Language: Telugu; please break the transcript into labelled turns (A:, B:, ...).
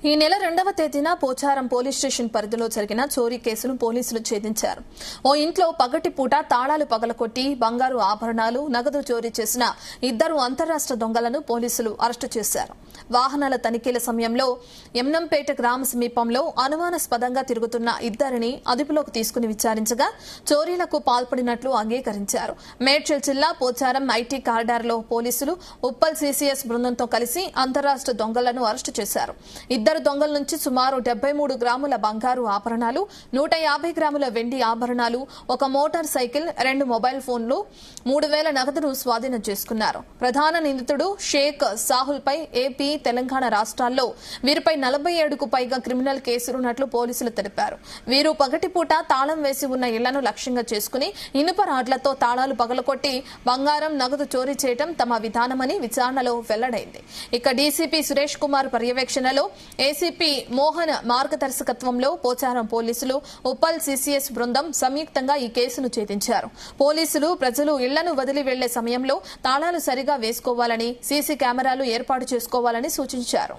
A: ఈ నెల 2వ తేదీన పోచారం పోలీస్ స్టేషన్ పరిధిలో జరిగిన చోరీ కేసును పోలీసులు ఛేదించారు. ఓ ఇంట్లో పగటిపూట తాళాలు పగలకొట్టి బంగారు ఆభరణాలు, నగదు చోరీ చేసిన 2 అంతర్రాష్ట్ర దొంగలను పోలీసులు అరెస్టు చేశారు. వాహనాల తనిఖీల సమయంలో యమ్నంపేట గ్రామ సమీపంలో అనుమానాస్పదంగా తిరుగుతున్న 2ని అదుపులోకి తీసుకుని విచారించగా చోరీలకు పాల్పడినట్లు అంగీకరించారు. మేడ్చల్ జిల్లా పోచారం ఐటీ కారిడార్లో పోలీసులు ఉప్పల్ సీసీఎస్ బృందంతో కలిసి అంతర్రాష్ట్ర దొంగలను అరెస్టు చేశారు. 2 దొంగల నుంచి సుమారు 73 గ్రాముల బంగారు ఆభరణాలు, 150 గ్రాముల వెండి ఆభరణాలు, 1 మోటార్ సైకిల్, 2 మొబైల్ ఫోన్లు, 3000 నగదును స్వాధీనం చేసుకున్నారు. ప్రధాన నిందితుడు షేక్ సాహుల్ పై ఏపీ, తెలంగాణ రాష్ట్రాల్లో వీరిపై 47కు పైగా క్రిమినల్ కేసులున్నట్లు పోలీసులు తెలిపారు. వీరు పగటిపూట తాళం వేసి ఉన్న ఇళ్లను లక్ష్యంగా చేసుకుని ఇనుప రాడ్లతో తాళాలు పగలకొట్టి బంగారం, నగదు చోరీ చేయడం తమ విధానమని విచారణలో వెల్లడైంది. ఇక డీసీపీ సురేష్ కుమార్ పర్యవేక్షణలో ఏసీపీ మోహన్ మార్గదర్శకత్వంలో పోచారం పోలీసులు, ఉప్పల్ సీసీఎస్ బృందం సంయుక్తంగా ఈ కేసును ఛేదించారు. పోలీసులు ప్రజలు ఇళ్లను వదిలి వెళ్లే సమయంలో తాళాలు సరిగా వేసుకోవాలని, సీసీ కెమెరాలు ఏర్పాటు చేసుకోవాలని సూచించారు.